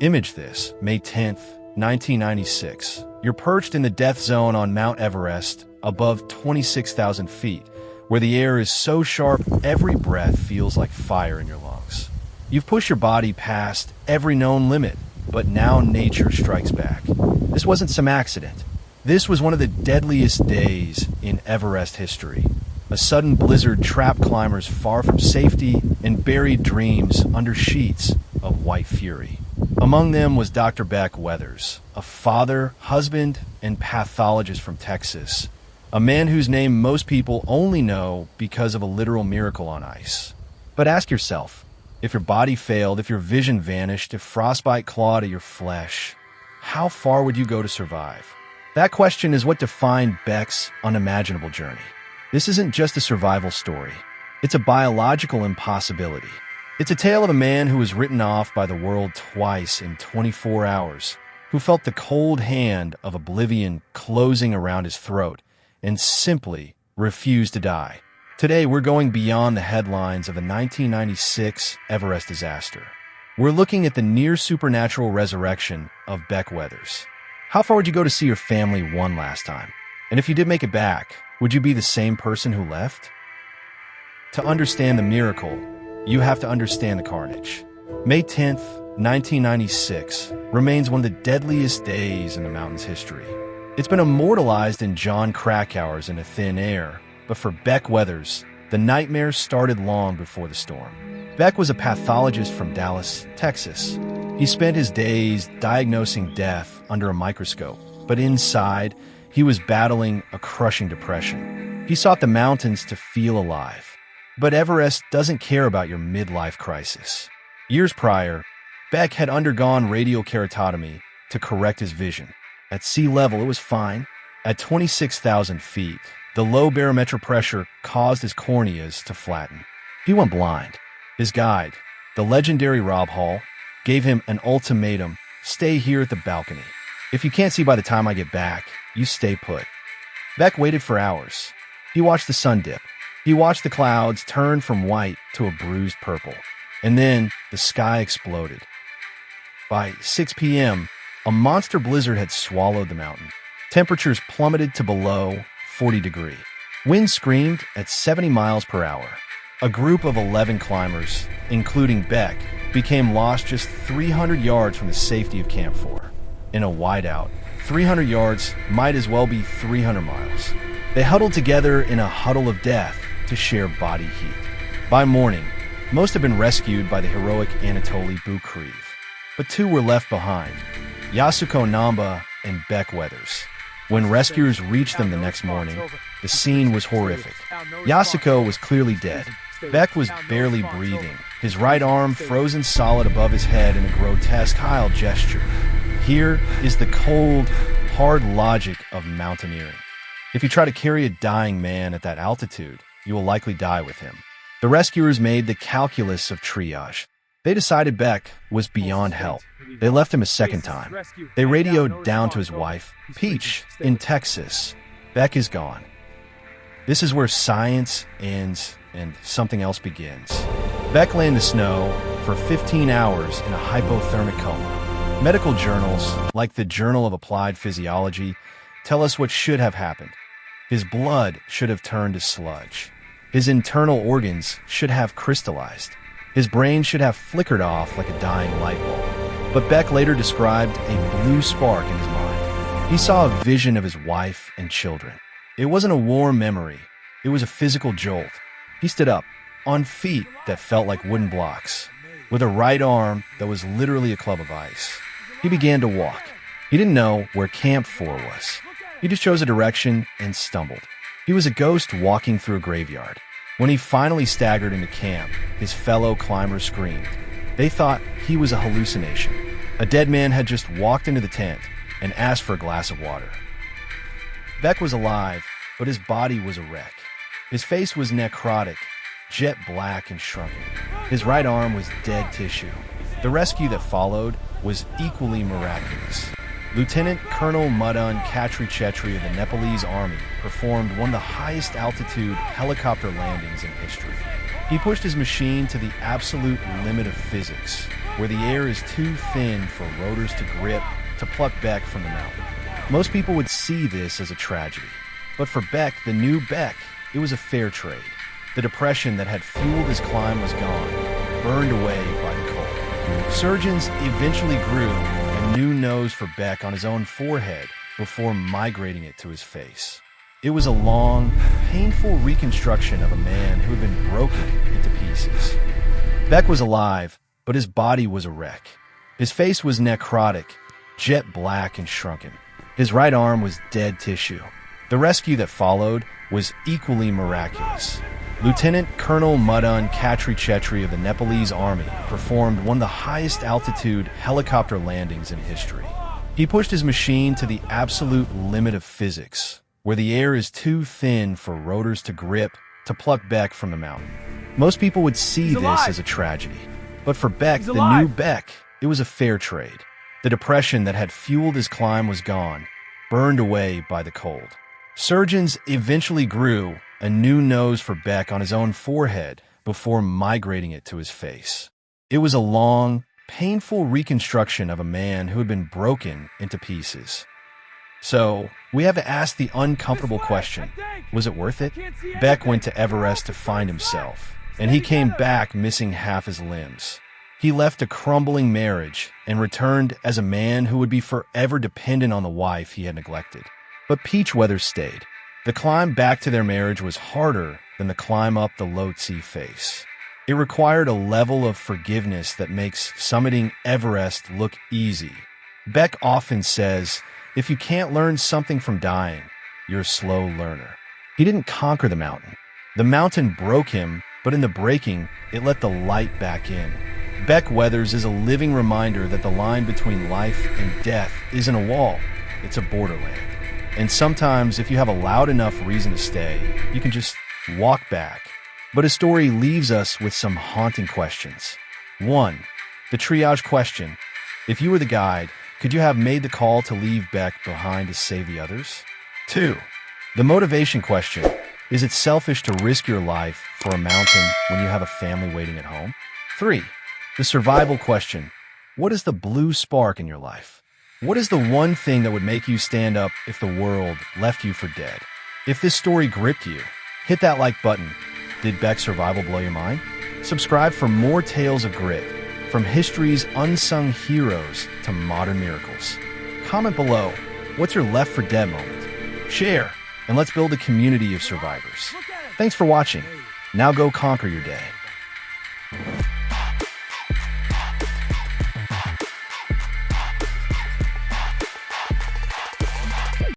Image this, May 10th, 1996. You're perched in the death zone on Mount Everest, above 26,000 feet, where the air is so sharp every breath feels like fire in your lungs. You've pushed your body past every known limit, but now nature strikes back. This wasn't some accident. This was one of the deadliest days in Everest history. A sudden blizzard trapped climbers far from safety and buried dreams under sheets of white fury. Among them was Dr. Beck Weathers, a father, husband, and pathologist from Texas, a man whose name most people only know because of a literal miracle on ice. But ask yourself, if your body failed, if your vision vanished, if frostbite clawed at your flesh, how far would you go to survive? That question is what defined Beck's unimaginable journey. This isn't just a survival story. It's a biological impossibility. It's a tale of a man who was written off by the world twice in 24 hours, who felt the cold hand of oblivion closing around his throat and simply refused to die. Today, we're going beyond the headlines of the 1996 Everest disaster. We're looking at the near-supernatural resurrection of Beck Weathers. How far would you go to see your family one last time? And if you did make it back, would you be the same person who left? To understand the miracle, you have to understand the carnage. May 10th, 1996 remains one of the deadliest days in the mountain's history. It's been immortalized in John Krakauer's In a Thin Air, but for Beck Weathers, the nightmare started long before the storm. Beck was a pathologist from Dallas, Texas. He spent his days diagnosing death under a microscope, but inside, he was battling a crushing depression. He sought the mountains to feel alive. But Everest doesn't care about your midlife crisis. Years prior, Beck had undergone radial keratotomy to correct his vision. At sea level, it was fine. At 26,000 feet, the low barometric pressure caused his corneas to flatten. He went blind. His guide, the legendary Rob Hall, gave him an ultimatum: stay here at the balcony. If you can't see by the time I get back, you stay put. Beck waited for hours. He watched the sun dip. He watched the clouds turn from white to a bruised purple. And then the sky exploded. By 6 p.m., a monster blizzard had swallowed the mountain. Temperatures plummeted to below 40 degrees. Wind screamed at 70 miles per hour. A group of 11 climbers, including Beck, became lost just 300 yards from the safety of Camp 4. In a whiteout, 300 yards might as well be 300 miles. They huddled together in a huddle of death to share body heat. By morning, most had been rescued by the heroic Anatoly Bukreev, but two were left behind, Yasuko Namba and Beck Weathers. When rescuers reached them the next morning, the scene was horrific. Yasuko was clearly dead. Beck was barely breathing, his right arm frozen solid above his head in a grotesque Heil gesture. Here is the cold, hard logic of mountaineering. If you try to carry a dying man at that altitude, you will likely die with him. The rescuers made the calculus of triage. They decided Beck was beyond help. They left him a second time. They radioed down to his wife, Peach, in Texas. Beck is gone. This is where science ends and something else begins. Beck lay in the snow for 15 hours in a hypothermic coma. Medical journals, like the Journal of Applied Physiology, tell us what should have happened. His blood should have turned to sludge. His internal organs should have crystallized. His brain should have flickered off like a dying light bulb. But Beck later described a blue spark in his mind. He saw a vision of his wife and children. It wasn't a warm memory. It was a physical jolt. He stood up, on feet that felt like wooden blocks, with a right arm that was literally a club of ice. He began to walk. He didn't know where Camp 4 was. He just chose a direction and stumbled. He was a ghost walking through a graveyard. When he finally staggered into camp, his fellow climbers screamed. They thought he was a hallucination. A dead man had just walked into the tent and asked for a glass of water. Beck was alive, but his body was a wreck. His face was necrotic, jet black and shrunken. His right arm was dead tissue. The rescue that followed was equally miraculous. Lieutenant Colonel Madan Khatri Chetri of the Nepalese Army performed one of the highest altitude helicopter landings in history. He pushed his machine to the absolute limit of physics, where the air is too thin for rotors to grip to pluck Beck from the mountain. Most people would see this as a tragedy. But for Beck, the new Beck, it was a fair trade. The depression that had fueled his climb was gone, burned away by the cold. Surgeons eventually grew a new nose for Beck on his own forehead before migrating it to his face. It was a long, painful reconstruction of a man who had been broken into pieces. Beck was alive, but his body was a wreck. His face was necrotic, jet black and shrunken. His right arm was dead tissue. The rescue that followed was equally miraculous. Lieutenant Colonel Mudan Khatri Chetri of the Nepalese army performed one of the highest altitude helicopter landings in history. He pushed his machine to the absolute limit of physics, where the air is too thin for rotors to grip to pluck Beck from the mountain. Most people would see this as a tragedy. But for Beck, the new Beck, it was a fair trade. The depression that had fueled his climb was gone, burned away by the cold. Surgeons eventually grew a new nose for Beck on his own forehead before migrating it to his face. It was a long, painful reconstruction of a man who had been broken into pieces. So, we have to ask the uncomfortable question, was it worth it? Beck went to Everest to find himself, and he came back missing half his limbs. He left a crumbling marriage and returned as a man who would be forever dependent on the wife he had neglected. But Beck Weathers stayed. The climb back to their marriage was harder than the climb up the Lhotse face. It required a level of forgiveness that makes summiting Everest look easy. Beck often says, if you can't learn something from dying, you're a slow learner. He didn't conquer the mountain. The mountain broke him, but in the breaking, it let the light back in. Beck Weathers is a living reminder that the line between life and death isn't a wall, it's a borderland. And sometimes, if you have a loud enough reason to stay, you can just walk back. But his story leaves us with some haunting questions. 1. The triage question. If you were the guide, could you have made the call to leave Beck behind to save the others? 2. The motivation question. Is it selfish to risk your life for a mountain when you have a family waiting at home? 3. The survival question. What is the blue spark in your life? What is the one thing that would make you stand up if the world left you for dead? If this story gripped you, hit that like button. Did Beck's survival blow your mind? Subscribe for more tales of grit, from history's unsung heroes to modern miracles. Comment below, what's your left for dead moment? Share, and let's build a community of survivors. Thanks for watching. Now go conquer your day.